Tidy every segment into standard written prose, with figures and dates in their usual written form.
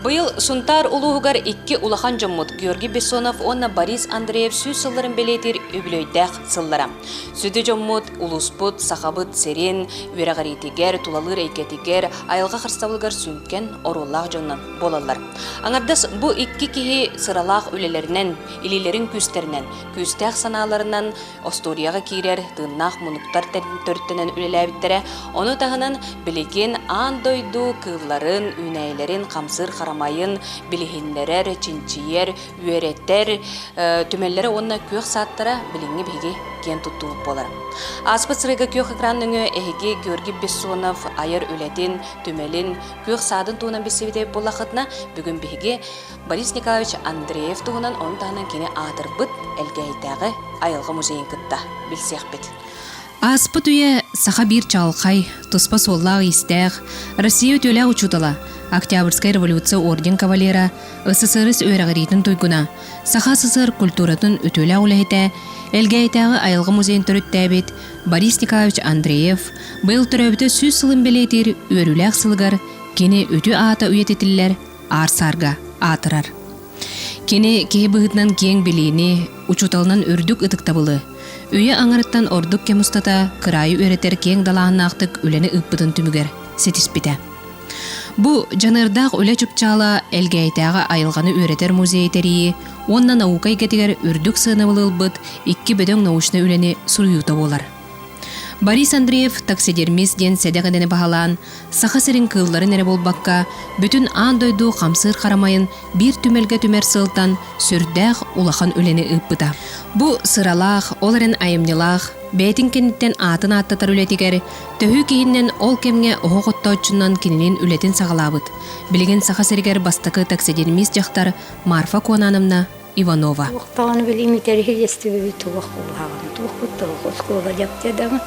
Быйыл Сунтар улуғығар 2 улахан жоммут Георгий Бессонов онна Борис Андреев сүз сылларын белетер өбілөйдәқ сыллара. Сүді жоммут улуспут, сахабыт, серен, верағаритигер, тулалыр әйкетигер, айылға қырставылғар сүнткен оруллақ жоннан болалар. Аңардас бұ 2 кихи сыралақ өлелерінен, илилерін күстерінен, күстәқ саналарынан осторияға кейрер, тыңнақ мұнықтар төрттенен өлеләбіттері, оны тағынан білеген андойду кывларын, үнәйлерін қамсыр қарамайын, білігінлерер, чинчиер, үйереттер, түмелері онына көк саттыра біліңі беге кен тұттуып болар. Аспыт сырыға көк экранның әйге Георгий Бессонов айыр өлетін, түмелін, көк садын туынан бесеведе болақытына бүгін беге Борис Николаевич Андреев туынан оның тағынан кені атыр бұд әлгәйдәғі айылғы музейін күтті білсек бет. Аспыт үйе саха бір чалқай, тұспа соллағы истәғ, Россия өтелі ұчудала, Октябрьская революция орден кавалера, СССР өрәғаретін тойгуна, саха СССР культуратын өтелі ұлайта, әлгәйтәғі айылғы музейін түріттәбет Борис Николаевич Андреев, бұл түрәбіті сөз сылын белетер өріләқ сылғар, кені өті ата үйететілілер арсарға атырар. Кені кей бұғытнан кең білейіне, ұчуталынан үрдік ұтықтабылы, Үйе аңарыттан ордук кемустата кырайы өретер кең далағын ақтық өлені ұппытын түмігер, сетіспіті. Бұ жанырдақ өлі чүпчала әлгәйтәға айылғаны өретер музейтері, онна наукай кетігер үрдік сынывылы ұлбыт 2 бөдөң наушны өлені сұруюта болар. Борис Андреев таксидермис ден сәдәғедені бағалан, саха сірін кылларын әрі болбаққа, бүтін андойду қамсыр қарамайын бір түмелге түмер сылтан сүрдәқ улахан өлені ұппыта. Бұ сыралақ, оларын айымнылақ, бәйтін кенеттен атын аттатар үлетігер, төхі кейіннен ол кемге оғы қотта ұчыннан кенінен үлетін сағалабыд. Білген саха сіргер бастықы таксидермис жақтар Марфа Конанымна Иванова. Уқтағаны білеймі тәрхел естібі туық қолағын, туық құттығы қосқоға жаптадамы.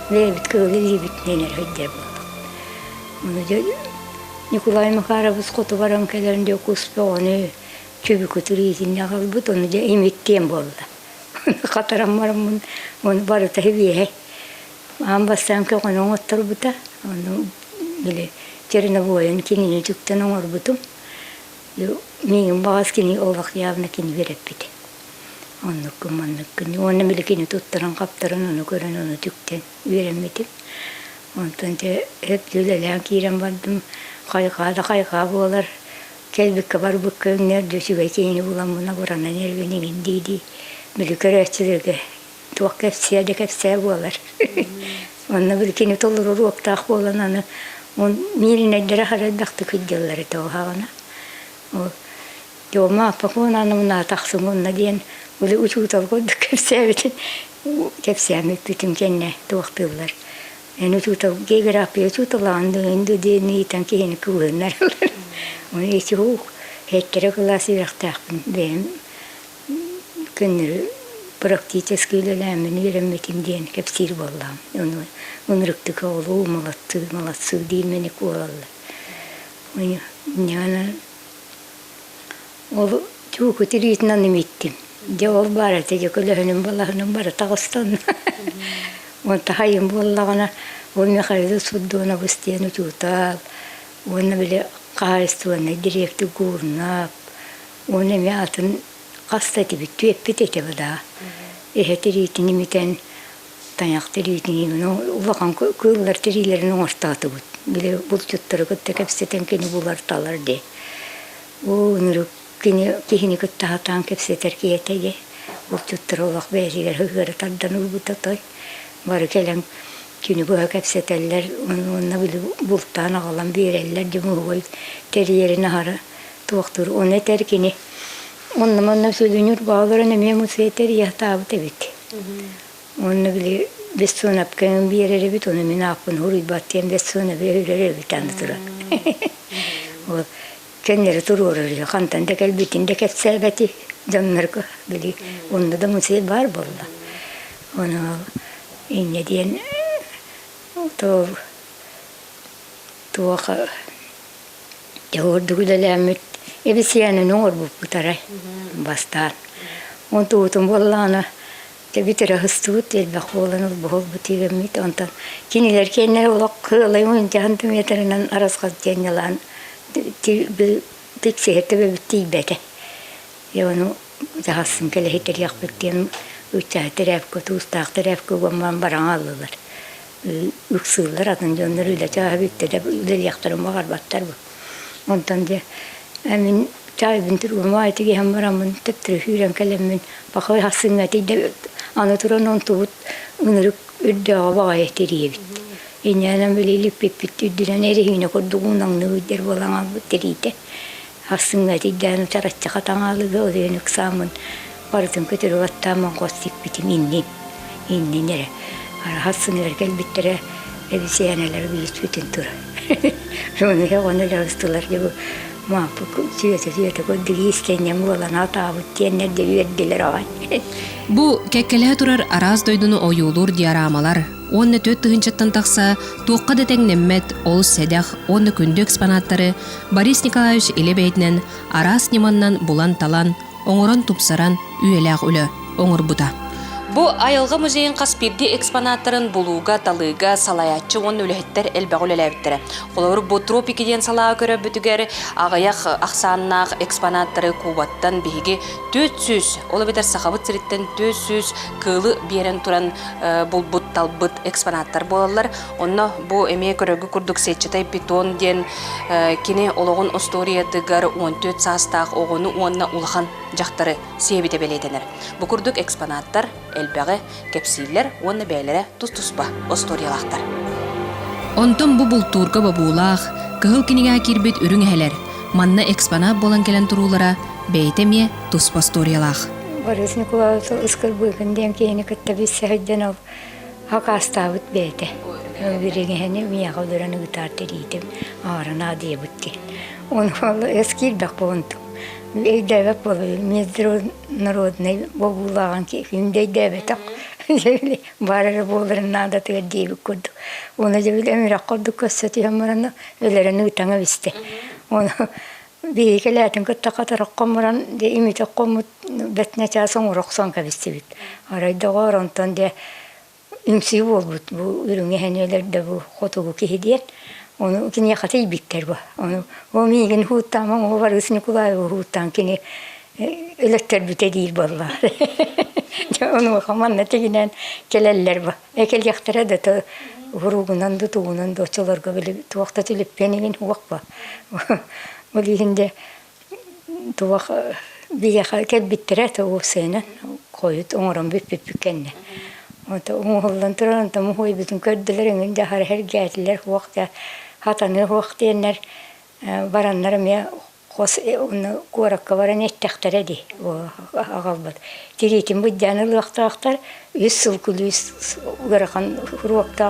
Бәйбіт көгілі бітінен әрхейдер болдық. Оны де Николай Макаровыз қоты баран кәлерінде көспе оны чөбі көтірі етінде қалбыт, оны де еметтен болды. Қатарам барым оны бары тәхі бейе. Ан бастан кәк оны оңаттар бұта, оны біле жеріне бойын кеніне жүктен оңыр бұтым. Менің бағас кені олақ явына кені беріп біті. Оны білікені тұттырын, қаптырын, оны көрін, оны түктен үйренметім. Онтан те әп жүлелән кейрен бардым, қайқа болар. Кәлбікке бар бүкке өңнер дөсігі кейіні болам, мұна бұранан әрбенеген дейді. Білікер әтсілерге туақ кәпсия болар. Оны білікені толыр ұруқтақ болан, аны мейрін әддері қараддақты күдделер еті оғағына. Жома апақуын анымына тақсың онына дейін Өлі ұчуытал қойды кәпсәмек бүтім кәнне туақтылар. Ән ұчуытал кегер апы ұчуыталанды үнді дейін етен кейіні көғынлар. Оны есі ұқ, әттері қыласы бірақтақпын. Бәйім күннері практически өлеләмін веремметім дейін кәпсір болам. Оны ұнырықты қауылу малатсы дейін мені көғалды. Ол чуқы тіретін аным еттім. Жауал бары теге көлөһүнүн балаһынын бары Тағыстан. Онта хайым боллагана ол мехайды суддуна быстыяны чутап, оны биле кайстуана директи гурнап, оны ме атын кастати биттүп битете бада. Эхетеритини митен таяк теритини, улакан көллөр терилерин ортаты бут. Биле бул чуттары көттө кепсетен кени булар талар де. Онуру кихини күттахатан кепсетер киетеге, бұл чуттыр олақ бәзігер хүгері тардан ұлбыта той. Бары келен күні бұға кепсетелер, онына білі бұлттан ағалан берелер, жұмығы ғой терьерін ағара туақтыр. Оны тәркені, онына сөйлінер бағыларына мен мұсай терьер табы тәбет. Оны білі бессон апканын берері бит, оны мен апын ұрый баттен бессона берері бит анытыра. Кеннері тұрурыр, қантан дәкәл бітінде кәпсәбәті жамнарға білі. Онда да мұсай бар болды. Оны ине дейін туақа жауырды күлеләмет. Эбісияның оңыр бұп бұтарай бастан. Он туытын болланы бітірі ғыстуыт елбақ болын бұл бұтығымет. Онтан кенелер кеннер олақ қылай мұн жағынты метрінен арасқаз жәнелан tek sehette ve bitti bete. Ya onu jahasın kele heter yakbekten uçağı taraf ko tustaq taraf ko gomman baran aldılar. Uksırlar adın canlar öyle çağı bitti de öyle yaktarım var battar bu. Ondan da emin çay bintir umaytı ki hem baramın teptir hüren kalemin bakay hasın ati de anaturan on tut ınırık öddağa bağa ehteriye bitti. İnyanam böyle lipip bitti diren erihine kodduğundan nöder bolan bittiriydi. Hasın ati de çaratça katan alıdı o da nüksamın barıtın kötürü vattaman kostik bitim inni nere. Hasın erkel bittire elbiseyaneler bir bütün tura. Onu ya onu lavustular gibi mahpuk siyete kodiri istenyen olan hata bu diyenler de verdiler ağay. Bu kekkele turar araz doydunu oyulur diyaramalar. Onu töt tığınçаттан taqsa, tuqqa deteng nemmet, olus sedek, onu kündü eksponatları Boris Nikolaevich ile beytinen araz nimannan bulan talan, oңорон тупсаран үйеләк үлі, оңыр бұта. Бу айылғы музейин қаспирди экспонаттарын булуга, талыга, салаятчы он өліхеттер әлбәқ өлеләбіттірі. Қолауыр бу тропикиден салаға көрі бүтігер ағаяқ ақсаннақ экспонаттары кубаттан бейге 400, олы бетер сақабыт сіріттен 400 кылы берен туран бұлбұт талбыт экспонаттар болалар. Онна бу әме көрігі күрдік сетчетай бетон ден кені олығын осториятыгар 14 састақ оғыны онна улахан жақтары себеті белетенер. Бу күрдік экспонаттар әлбәғі кепсилер, оны бәйлері тұс-тұспа осториялақтар. Онтон бу бултурга бабулах, кыһыл кинига кирбит үрүң әһелер. Манна экспонат болан келен турулара бәйтеме туспа сториялах. Борис Николаевич ıskır bugünden keyini kıtta biz sehidden ol hakastavut beyte. Birigeni miya kaldıranı gıtar teriydim. Ağrına diye bitti. Onu valla eski dak bontum. Devlet bolu, Международный бабулаған кефимде devlet ак. Барары боларын нада тыгы дейбік көрдік. Оны жебіл әмірек қордық көссеті еміріні өлеріні ұтаңа бісті. Оны бейкеләтін күтті қатырық қомыран иметі қомыт бәтіне часын ұрық сонқа бісті біт. Арайда ғаронтан де үмсі бол бұд. Бұл үріңе әнелерді бұл қотығы кейден. Onu kini yakatı bitter bu. O migin hutamam o var üstüne kulağım hutam kini elektrik bite değil vallahi. Onu bakamam ne teginen keleller bu. Ekel yaktıra da ta vurugundan da tuğundan da çalar böyle tuğakta tülüp peninin huak bu. O lihinde tuğak bir yakal bittere ta o sene koyut umarım bip kenne. O oğlan turan ta muhoy bütün kördülerin de her geldiler huakta. Hatanı vaktiyenler baranlarım ya kos onu kurakka varan ettektere di o ağabey. Tiritim bu canlı vakti aktar yüzül kulüs garakan vakti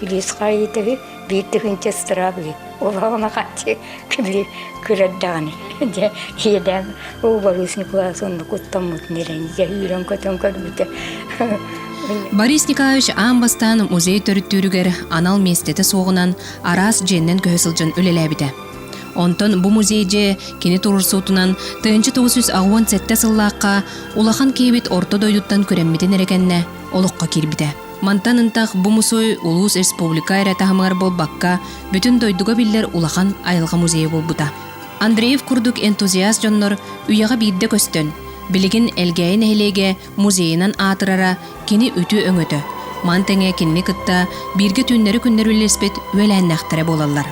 kulüs kayıtı bir tüfünce strabli. O bana kaçtı kulü kuradani. Yedem o Boris Nikolaevich onu kuttamut nerenize hüren katam kadbite. Boris Nikolaevich ambastan muzey törüttürüger anal местете соғынан арас женнен көсілжін өлеләбіді. Онтон bu muzeyce kini turursuğutunan 1997 сыллаққа улахан кейбет орта дойдуттан көрәммеден әрекенне олыққа кирбіді. Мантанынтақ bu мусой Улус Республика әретағымығар болбаққа бүтін дойдуға биллер улахан айылға музейі болбыда. Андреев күрдік энтузиаст жоннор үйаға бейді көстін. Билигин элгейин эхилеге музейинан атырара кини үтү өңөтө. Мантеңе кинни кытта бирге түннери күннер үлеспет өләннәхтәре болалар.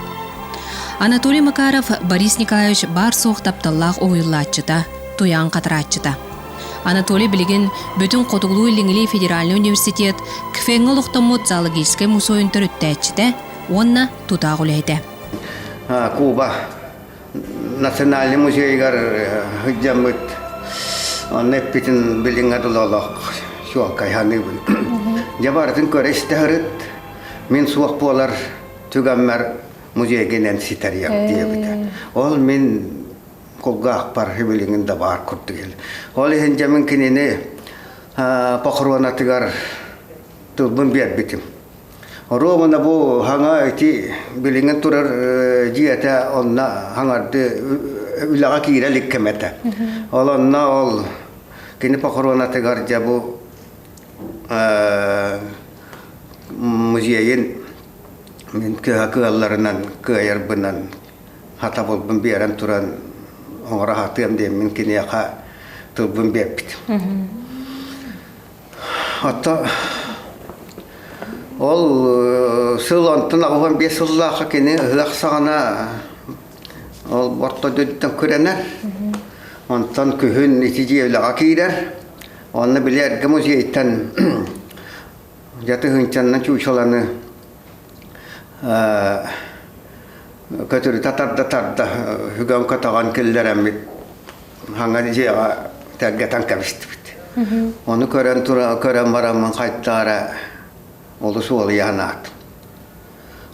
Анатолий Макаров Борис Николаевич бар соқ тапталлах ойыллаатчыта, туян қатыраатчыта. Анатолий билигин бүтүн Котуглу Лингли Федеральный университет кфеңгыл оқтомут зоологический музейин төрүттәчите, онна тутагулейте. Куба национальный музейгар хыджамыт Neppitin bilingadulolaq suakay hanibun. Jabartin körestehrit min suak polar tugammer muzeygen sitariyam diyebita. Ol min kolgaq par bilingin dabar kurtugel. Ol hen jamin kinine pakrona tigar tulbun biat bitim. Romana bu hanga iti bilingin turar jiyata onna hangar de ulaga kira likkemeta. Olonna ol kini pakorona tegar jabu muziyin min kehalarından kayar benan hatabol pembiaran turan оңраһатым дем мен кинеха тылбын беппит. Ата ол сылантын агын 5 жыллаха кини ылаксагана ол борто дөттөн көренер. Онтан күһүн итижиелага кийдер. Онны билерге музейтен жаты хынчанна чучаланы көтөрү татарда хүгөн катаган келлеремит ханга жега таггатан кабистибит. Оны көрөн барамын кайттара олу суол янат.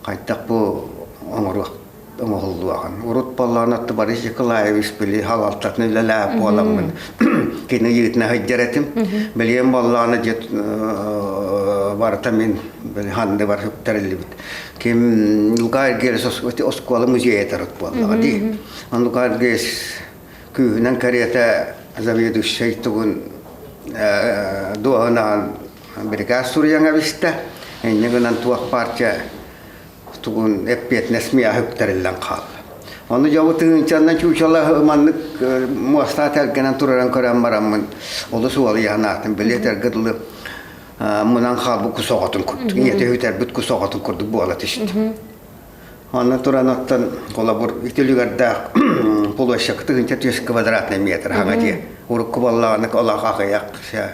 Кайттак бу оңолуаган. Урут балланатты Борис Николаевич били халалтатны леле боламын. Кини йитне хаҗаратым. Билем балланы жет бартамин били ханды бар хөктәрелибит. Ким лугар герс оскола музей тарат баллады. Ан лугар герс күнен карета заведующий тугун дуана бригас сурьянга виста. Эннегенан туак парча tugun eppiet nesmiä hyktärillään kalla. On jo tyyncänä chuchalla mannik muasta tärkeänä turan korammaramman ollut suolia naaten beleter gadlu munan khabu kusogatun kut. Niitä hyter bit kusogatun kut buolatist. On turanottan kolabor itelygarda poloshak tyyncä 1 kvadratne meter hangati. Urkuvalla anak olaqaqaq se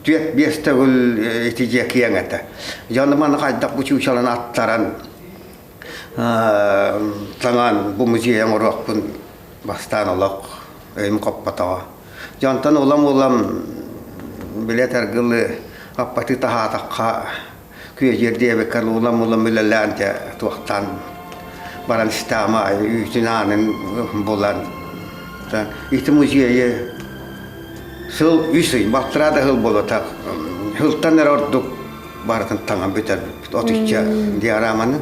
Työt viestää kyllä itse kiengätä. Jannaman haittaa puhuusalan attaran tangan museon ruokun vastaan olla ei mukappataa. Jantan olam bileter kyllä appati tahatakka kyöjärdiä vaikka olam millä lääntä tuohtaan baran stama yhtenäinen bolan. Itse museon Sıl üsüy, baktrada hıl bolota. Hıltan erorduk baratan tangan biter. Otuşça diyaramanı.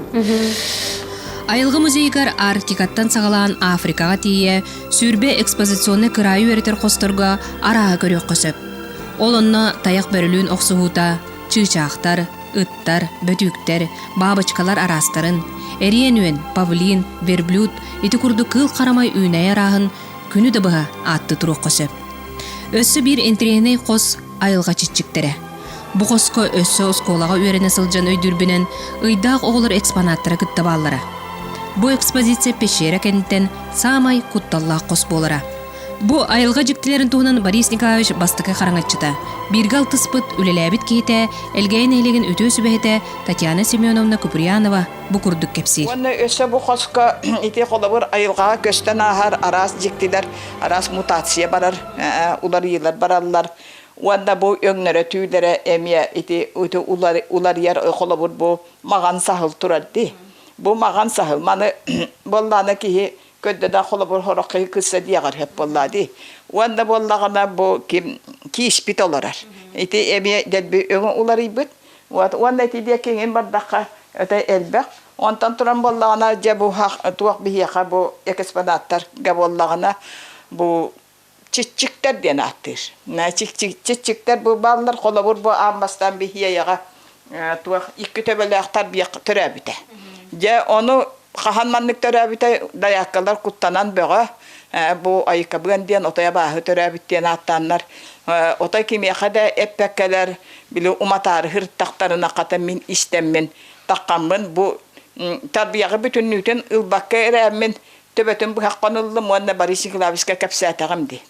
Айылғы музейгар Арктикаттан сағалан Африкаға тие сүрбе экспозиционны кырайы өретер қосторға араға көрек қосып. Ол онна таяқ бөрілуін оқсуғута, чыычақтар, ыттар, бөтүктер, бабочкалар арастарын, эриен үен, павлин, верблюд, ити күрді кыл қарамай үйнәй арағын күні дыбыға атты тұруқ қосып. Өссі бір интереней қос айылға читчіктері. Бұ қосқа өссі осколаға өрені сылжан өйдүрбінен ұйдақ оғылыр экспонаттары күтті баллары. Бұ экспозиция пешері кенттен самай құтталлақ қос болыра. Бұ айылға жіктілерін туғынан Борис Николаевич бастықы қараңатчыта. Биргал тұспыт үлеләбіт кейті, әлгейін әлеген өтө сөбәйті Татьяна Семеновна Куприянова бұ күрдік кепсир. Оны өсі бұ қосқа ете қолабыр айылға көстен ағар арас жіктілер, арас мутация барар, улар елер баралар. Онда бұ өңнері түйілері әмия ете улар ер қолабыр бұ маған сағыл тұрарды. Бұ маған сағыл, маны болланы кейі көдді да қолабыр хораққы күсі дейғар хеп болады. Онда боллағына бұ кейіспет оларар. Ете әмия дәлбі өңін улар ебіт. Онда ете де кеңен бардаққа өте әлбәқ. Онтан тұран боллағына жа бұ туақ бейеқа бұ экспонаттар боллағына бұ чичиктер ден аттыр. Чичиктер бұ балылар қолабыр бұ амбастан бейеға туақ 2 төбеліқтар бейеқ түрәбіті. Жа оны қаханманлық төрәбіті даяққалар құттанан бұға бұ айыққа бұған ден отая бағы төрәбіттен аттанлар. Отай кемеқада әппәккәлер білі ұматары ғырттақтарына қата мен істеммен таққанмын. Бұ тарбияғы бүтін нүтін ұлбаққа әрәммен төбетін бұққан ұлым онына Борис Николаевичқа кәпсәтіғымды.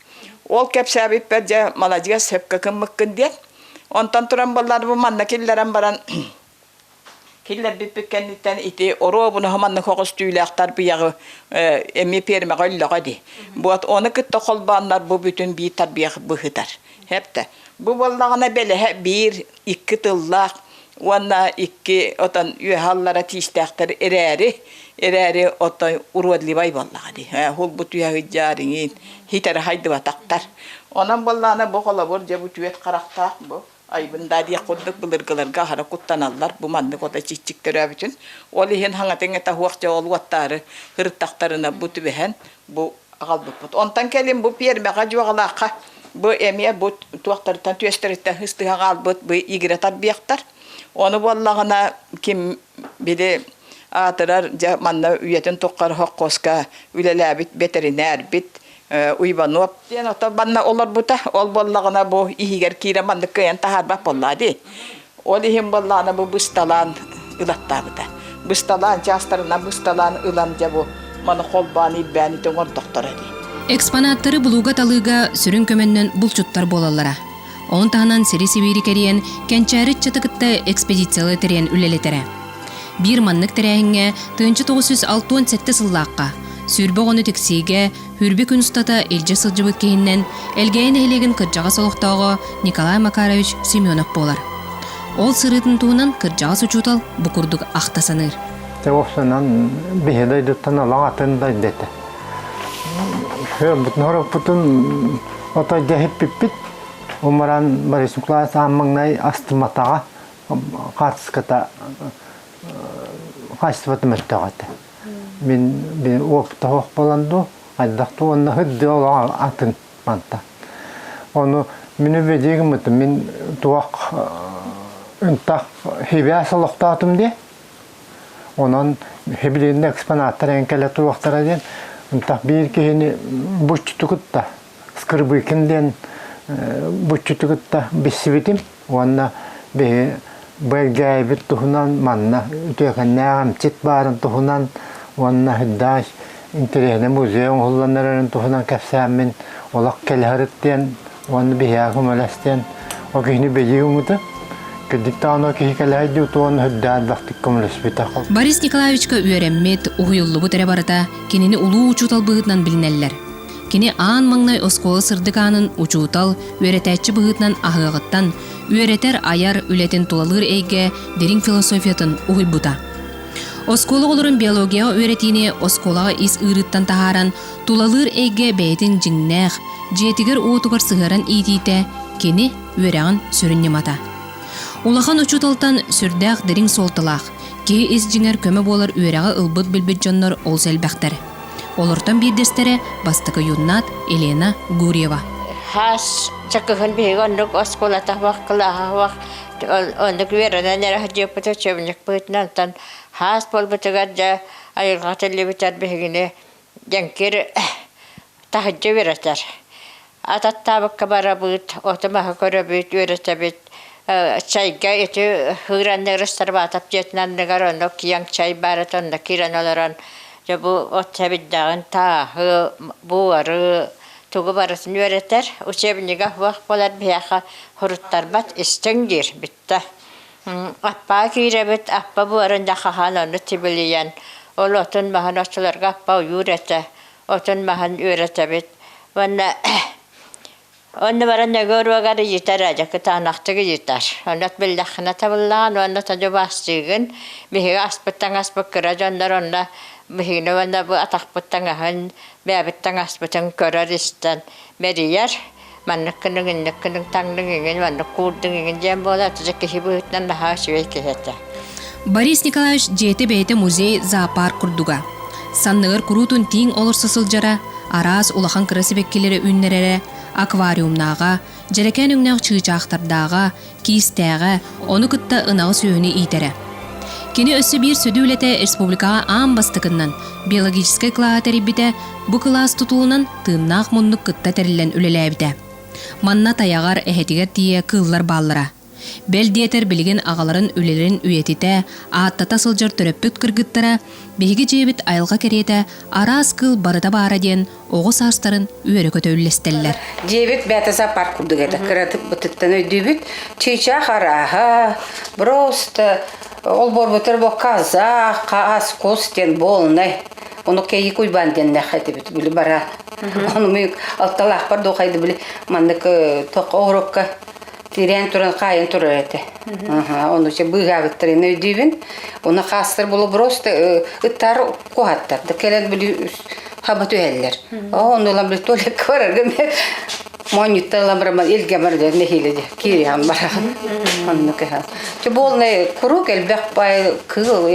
Ол кәпсәбіп бәр жа маладиға сөпкі кімміккін ден. Онтан тұран болар бұ манна келлерін баран Killer bipikkenitten iti orobunu hamanны қоғыз tüylaqtar biyagı emi perme qollağa di. Buat onu kıtta qolbanlar bu bütün bir tarbiyağı bıhıtar. Hepte. Bu bollağına bele 1-2 tıllaq ona 2 otan üyehallara tiştaqtar ereri otan urudli bay bollağa di. Hol bu tüyağı jaringin hitar haydı bataqtar. Onan bollağına bu qolabur je bu tüyet qaraqtaq bu. Ay bunda diye koyduk bılırgılarga hara kuttanallar bu mandık oda çiçikleri bütün. Olihin hangatenge ta huaqca olvattarı hırtaqtarına bu tübehen bu qalbıput. Ondan kelim bu permeqa juğalaqa bu emiye bu tuaqtardan tüesteritten hıstığa qalbıt bu igre tabiaqtar. Onu bollağına kim bile атырар манна үйетін тоққар хоққоска үлеләбит ветеринар бит уйбануп ден ота банна олар бута ол боллагына бу игер кире мандык кыян тахарба боллади ол ихим боллана бу бусталан ылаттабыта бусталан жастарына бусталан ылам жабу маны холбаны бәни тоңор доктора ди Экспонаттары булуга талыга сүрүн көмөннөн булчуттар болаллара. Он таһанан сири сибири кериен кенчәрит чатыгытта экспедициялы терен үлелетере. Бир маннык терәһиңе 1967 сыллааққа сүрбө гону тексиге хүрбе күн устата элже сылжыбыт кейиннен элгейин элеген кыржага солоктоого Николай Макарович Семенов болар. Ол сырытын туунан кыржага сучутал букурдук ахтасаныр. Тевосынан бихедай дуттан алаңатын да дете. Бутун хорop бутун отой дехип пиппит умаран барисуклаас аммаңнай астыматага катыската кайсыбатым өттөгөт. Мен опта хок боланду айдакту онна хыдды олага атын манта. Ону мене бедегим мен туак ынтак хебясалыктатым де. Онан хебилинде экспонаттар энкеле туактара ден ынтак бир кени бучтукутта скырбыкинден бучтукутта бисибитим. Онна бе Бәлгәйбет тухунан манна үтәкәннәгәм чит барын тухунан ванна хиддаш интерене музеум холланнарын тухунан кәфсәмен олак келһәреттен ванна биһәгем әләстен огыны бәҗигүмүтә кедиктано кихкәләйдү тон хиддат вактикком ләсбитәкъ Борис Николаевичка үерәммет угыйуллы бу терәбарата кинени улуу учутал быгытнан билнәлләр. Кини аан маңнай оскола сырдыканын учутал үеретәччи быгытнан ахыгыттан үеретер аяр үлетен тулалыр эйге дерин философиятын угуйбута. Оскола олорун биология үеретине осколага ис ырыттан тахаран тулалыр эйге бәйтин жиңнәх, жетигер оотугар сыгыран итите кини үерәгын сүрүннемата. Улахан учуталтан сүрдәк дерин солтылах, ки ис жиңер көмө болар үерәгы ылбыт билбит жоннор ол сәлбәхтер. Олортан bir destere бастыкы юннат Елена Гурьева. Хас чакыгын бегонлук осколата ваккыла вак ондук веренен радиопото чебник пытнантан хас болбутугар жа айылга телебитер бегине жанкер тахджа веретер. Ататтабыкка барабыт отомаха көрөбүт веретебит чайга эти хыраннер старбатап жетнанныгар ондук кияң чай баратонда киранолорон Жабу оттабиддагын тағы буары тугу барысын өретер. Учебнига вақ болар бияқа хуруттарбат истіңдер бітті. Аппа киребет, аппа буарында қахан оны тибілиян. Ол отын махан очыларға аппа үйреті. Отын махан өреті бет. Оны барында көрвағары етер әжекі танақтығы етер. Онат білдақына табылған, онат ажы бастығын. Бейгі аспыттан аспыққыра жондар онда Бихина ванда бу атакпыттаңаһын, бәбиттаңаспытын көрәристән мерияр, манныккының таңдыңын, манны курдыңын жем бола, тузакки бутнан наха швейкеһәтә. Борис Николаевич жети бейте музей зоопарк курдуга. Санныгыр курутун тиң олорса сылжара, арас улахан кырысыбеккелери үннерере, аквариумнага, жерекен үңнәк чыычактардага, кистәгә, оны кытта ынагы сүйөне итере. Кини өссө бир сөдүүлете республикага аан бастыкыннан биологический класс терибите бу класс тутулунан тыыннаах муннук кытта терилен үлеләбите. Манна таягар эхетигер тие кыллар баллара. Бел диетер билген агаларын үлелерин үйетите, ааттата сылжар төрөппүт кыргыттара, беги жебит айылга керете, арас кыл барыта бара ден оғы сарстарын үйөрө көтөллестеллер. Жебит бәтаса парк курдугета, кыратып бутыттан өйдүбүт, чыйча хараха, просто ол борбутер бо казах, каас костен болнай. Оны кей куйбан денне хатыбыт бүлі бара. Оны мүйк алталақ бар доқайды бүлі мандык тоқ оғырыққа тирен туран қайын турар әті. Оны че бұйғағыттарын өйдейбін. Оны қастыр болу просто ыттар қуаттар. Келен бүлі қабат өйәлілер. Оны олан бүлі толек көріргі мен монетталан бараман елге барды нехиледе кириан бараған. Оны кехан. Че болны құрук әлбәқ бай кыл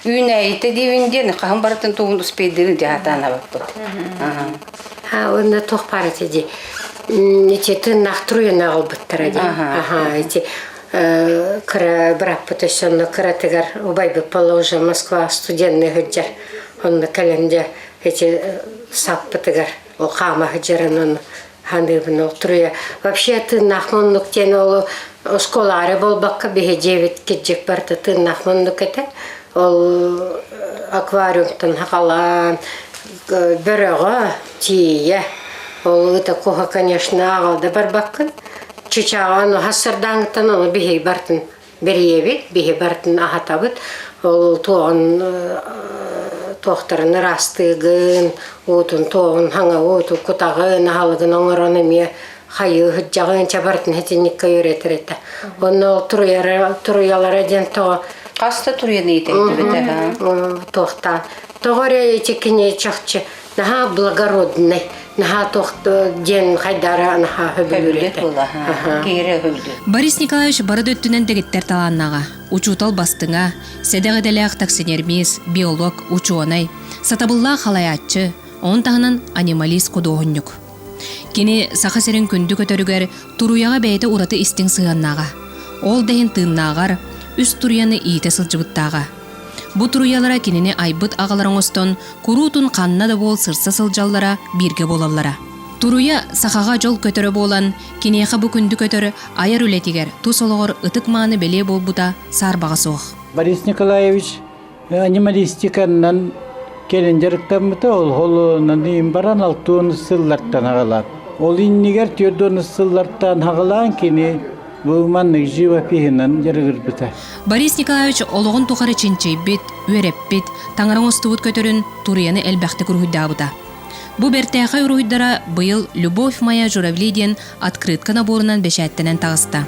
үйіне айты дейвінден қағын баратын туғын ұспейдерін де атана бақпыд. Оны тоқ параты де. Эти тыннах труена албыттара де. кыра браппытышынны кыратыгар убайбы положа Москва студентный хыджар. Он календе эти саппытыгар ол қама хыджарын он ханыбын ол тұруя. Вообще тыннахмонлук тен ол школары болбаққа беге 9 кетжек барды тыннахмонлук ете. Ол аквариумтан хақалан бөріға тие. Ол ыта коха, конечно, ағалда бар баққын. Чичаған хасырдаңыттан оны беге бартын береевит, беге бартын ағатабыт. Ол тоғын тоқтарын растығын, отын тоғын хаңа отын құтағын, ағалығын оңыраны ме хайы ғыджағын чабартын хетенікке үйретір еті. Оны ол тұруялар әден тоғы Қаста турияны етейді бітті. Тоқтан. Тоғыря етекіне чақчы. Наха благородный. Наха тоқты ден қайдара наха хөбілуреті. Кейірі хөлді. Борис Николаевич бары дөттінен дегеттер таланнаға, учутал бастыңа, седеғеделяқ таксинермиз, биолог, учуонай, сатабылла халаятчы, он тағынан анималист кодоғынюк. Кені сақа серін күнді көтөрігер туруяға бәйті ураты истің сығаннаға. Ол дәйін тыыннағар, үст турияны иете сылжыбыттаға. Бу туруялара кинини айбыт ағаларыңыстон, курутун қанна да бол сырса сылжаллара бирге болаллара. Туруя сақаға жол көтөрі болан, кинеха бу күнді көтөрі аяр үлетігер, тус олығыр ытык мааны беле болбута сарбаға соқ. Борис Николаевич анималистиканнан келенжеріктен ол холуынан дейін баран алтуын сылларттан ағалар. Ол иннигер түйірдуын сылларттан ағалан кені бұғыманның живопихінен жерігір біті. Борис Николаевич олығын тұқары чинчейбет, өреппет, таңырың ұстығыт көтөрін Турияны әлбәқті күргүйдабыда. Бу бертәқай ұруйдара бұйыл «Любовь моя журавлиден» открытка наборынан бешәттенен тағыста.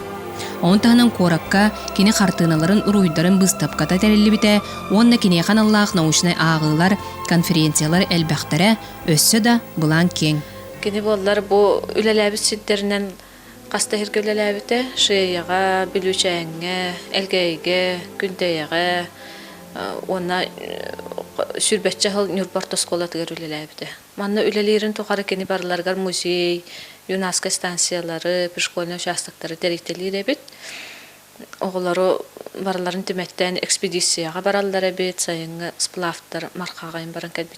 Онтағынан коракка кені қартыналарын ұруйдарын бұстапқата тәрелі біте, онна кені қаналлақ научнай ағылар, конференциялар әлбәқтері өссі да бұлан кең. Кені болар бұл үләләбіт сеттерінен қаста хергөләләбіті шыйыға, білучәңе, әлгәйге, күндәйіға, ona sürбәтчә хыл Нюрборт осколатыгар үләләбіті. Манна үләлерін тоқары кені барыларғар музей, ЮНЕСКО станциялары, пришкольный участоктары дәректелер бит. Оғылары барыларын тимәттен экспедицияға баралар бит, сайынғы сплавтар марқағайын баран кәдбит.